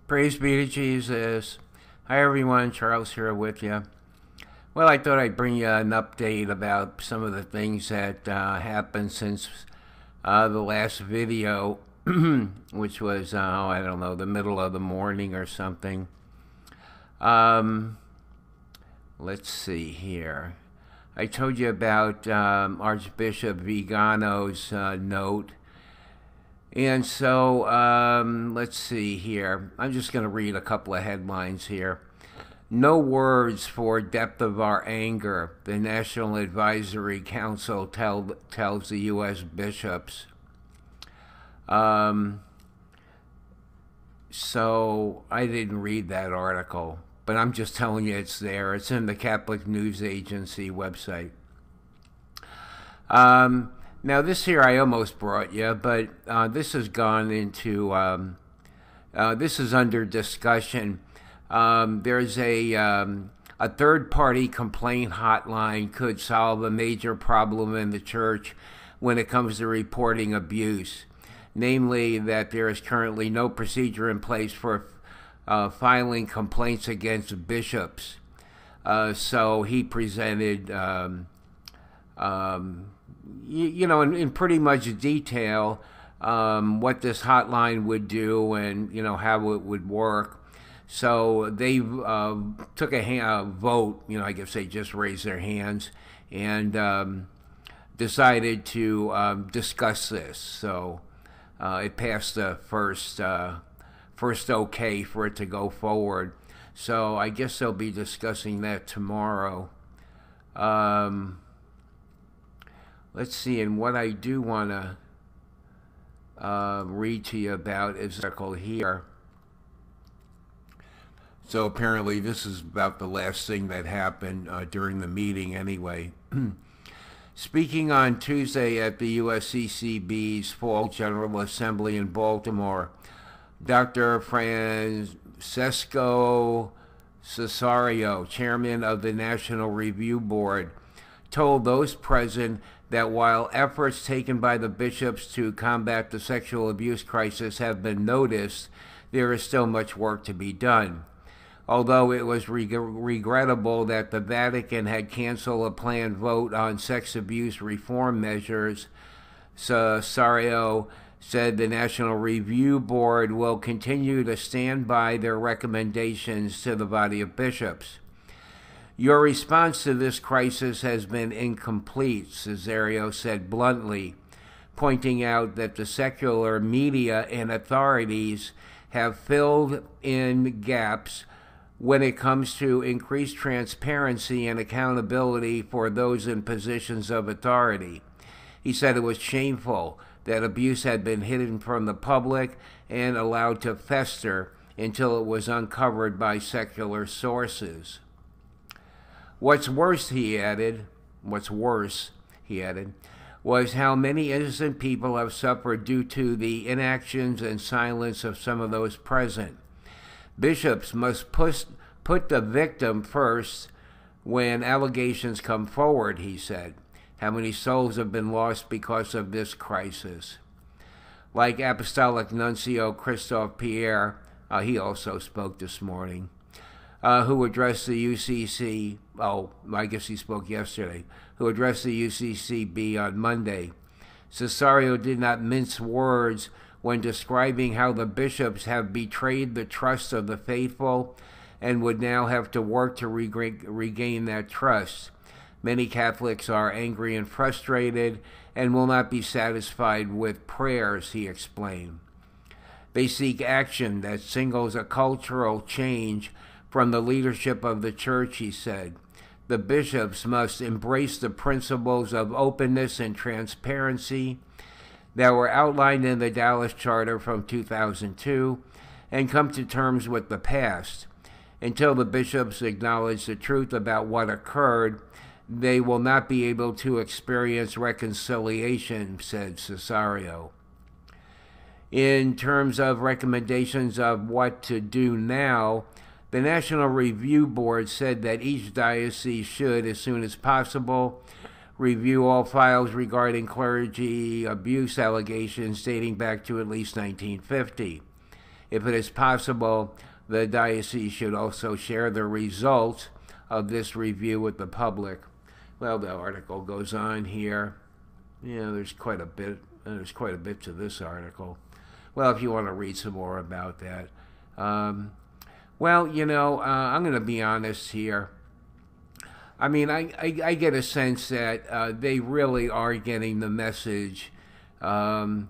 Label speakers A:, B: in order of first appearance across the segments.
A: Praise be to Jesus. Hi everyone, Charles here with you. Well, I thought I'd bring you an update about some of the things that happened since the last video, which was, I don't know, the middle of the morning or something. Let's see here. I told you about Archbishop Vigano's note. And so, let's see here. I'm just going to read a couple of headlines here. No words for depth of our anger, the National Advisory Council tells the U.S. bishops. So, I didn't read that article, but I'm just telling you it's there. It's in the Catholic News Agency website. Now, this here I almost brought you, but this has gone into, this is under discussion. There's a third-party complaint hotline could solve a major problem in the church when it comes to reporting abuse. Namely, that there is currently no procedure in place for filing complaints against bishops. So he presented you know, in pretty much detail, what this hotline would do and, you know, how it would work. So they took a vote, you know, I guess they just raised their hands and decided to discuss this. So it passed the first okay for it to go forward. So I guess they'll be discussing that tomorrow. Let's see, and what I do want to read to you about is an article here. So apparently this is about the last thing that happened during the meeting anyway. Speaking on Tuesday at the USCCB's Fall General Assembly in Baltimore, Dr. Francesco Cesario, chairman of the National Review Board, told those present that while efforts taken by the bishops to combat the sexual abuse crisis have been noticed, there is still much work to be done. Although it was regrettable that the Vatican had canceled a planned vote on sex abuse reform measures, Cesario said the National Review Board will continue to stand by their recommendations to the body of bishops. Your response to this crisis has been incomplete, Cesario said bluntly, pointing out that the secular media and authorities have filled in gaps when it comes to increased transparency and accountability for those in positions of authority. He said it was shameful that abuse had been hidden from the public and allowed to fester until it was uncovered by secular sources. What's worse, he added, was how many innocent people have suffered due to the inactions and silence of some of those present. Bishops must put the victim first when allegations come forward, he said. How many souls have been lost because of this crisis? Like Apostolic Nuncio Christophe Pierre, he also spoke this morning, who addressed the UCC, I guess he spoke yesterday, who addressed the UCCB on Monday. Cesario did not mince words when describing how the bishops have betrayed the trust of the faithful and would now have to work to regain that trust. Many Catholics are angry and frustrated and will not be satisfied with prayers, he explained. They seek action that signals a cultural change from the leadership of the Church, he said. The bishops must embrace the principles of openness and transparency that were outlined in the Dallas Charter from 2002 and come to terms with the past. Until the bishops acknowledge the truth about what occurred, they will not be able to experience reconciliation, said Cesario. In terms of recommendations of what to do now, the National Review Board said that each diocese should, as soon as possible, review all files regarding clergy abuse allegations dating back to at least 1950. if it is possible, the diocese should also share the results of this review with the public. Well, the article goes on here. Yeah, there's quite a bit. There's quite a bit to this article. Well, if you want to read some more about that. Well, I'm going to be honest here. I mean, I get a sense that they really are getting the message. And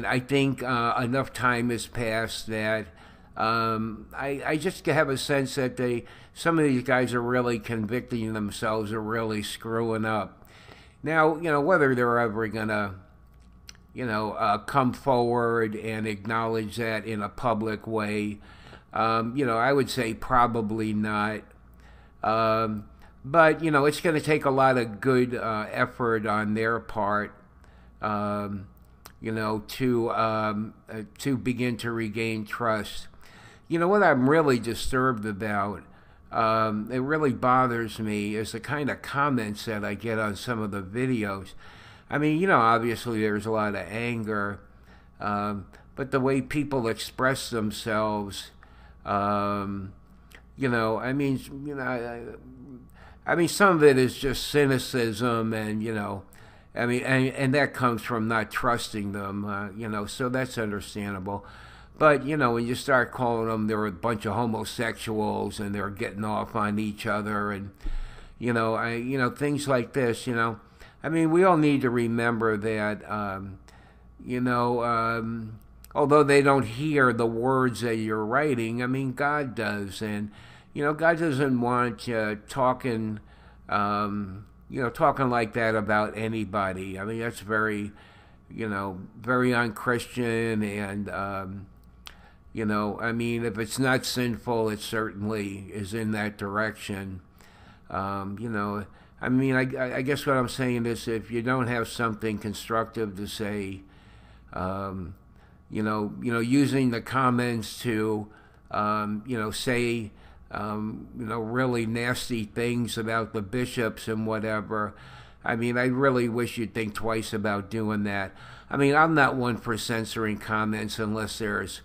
A: I think enough time has passed that I just have a sense that some of these guys are really convicting themselves of really screwing up. Now, whether they're ever going to, come forward and acknowledge that in a public way, I would say probably not. But, it's going to take a lot of good effort on their part, to begin to regain trust. What I'm really disturbed about, it really bothers me, is the kind of comments that I get on some of the videos. I mean, obviously there's a lot of anger, but the way people express themselves, I mean, some of it is just cynicism, and and that comes from not trusting them, so that's understandable. But when you start calling them, they're a bunch of homosexuals and they're getting off on each other, and things like this, I mean, we all need to remember that, although they don't hear the words that you're writing, I mean, God does, and God doesn't want talking like that about anybody. I mean, that's very, very unchristian, and I mean, if it's not sinful, it certainly is in that direction. I mean, I guess what I'm saying is, if you don't have something constructive to say, using the comments to, say, really nasty things about the bishops and whatever. I mean, I really wish you'd think twice about doing that. I mean, I'm not one for censoring comments unless there's,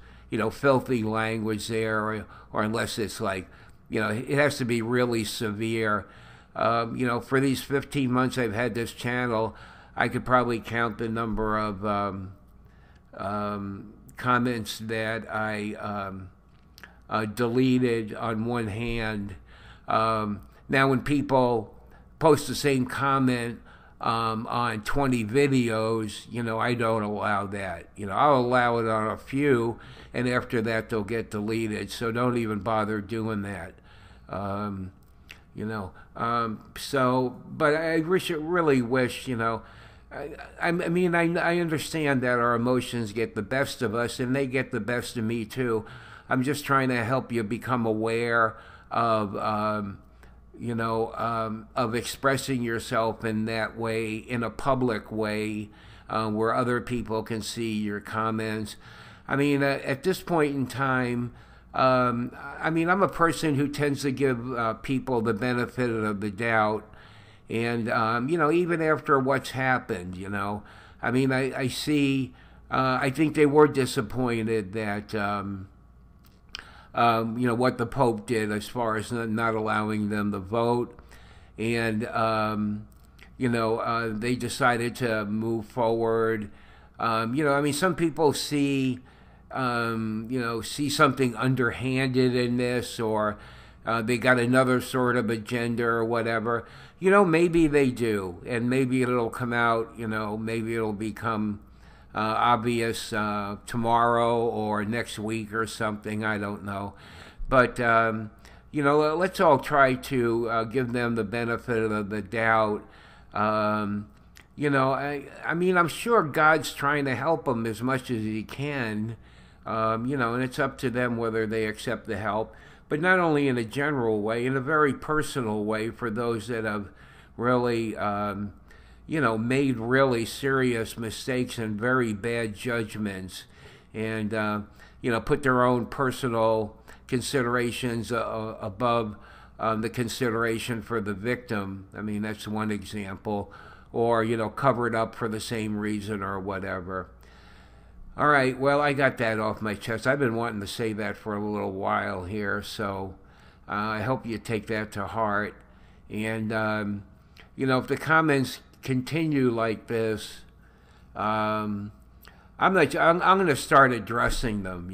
A: filthy language there, or unless it's like, it has to be really severe. For these 15 months I've had this channel, I could probably count the number of comments that I deleted on one hand. Now, when people post the same comment on 20 videos, I don't allow that. I'll allow it on a few, and after that they'll get deleted. So don't even bother doing that. But I really wish, I mean, I understand that our emotions get the best of us, and they get the best of me too. I'm just trying to help you become aware of, of expressing yourself in that way, in a public way, where other people can see your comments. I mean, at this point in time, I mean, I'm a person who tends to give people the benefit of the doubt. And, even after what's happened, I mean, I see, I think they were disappointed that, what the Pope did as far as not allowing them to vote. And, they decided to move forward. I mean, some people see, see something underhanded in this, or they got another sort of agenda or whatever. Maybe they do, and maybe it'll come out, maybe it'll become obvious tomorrow or next week or something, I don't know. But, let's all try to give them the benefit of the doubt. I mean, I'm sure God's trying to help them as much as he can, and it's up to them whether they accept the help. But not only in a general way, in a very personal way for those that have really, made really serious mistakes and very bad judgments, and, put their own personal considerations above the consideration for the victim. I mean, that's one example. Or, cover it up for the same reason or whatever. All right, well, I got that off my chest. I've been wanting to say that for a little while here, so I hope you take that to heart. And, if the comments continue like this, I'm going to start addressing them,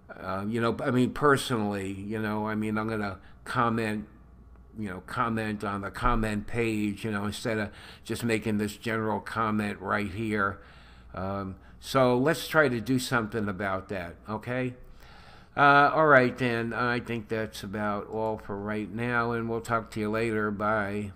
A: I mean, personally, I'm going to comment on the comment page, instead of just making this general comment right here. So let's try to do something about that, okay? All right, then. I think that's about all for right now, and we'll talk to you later. Bye.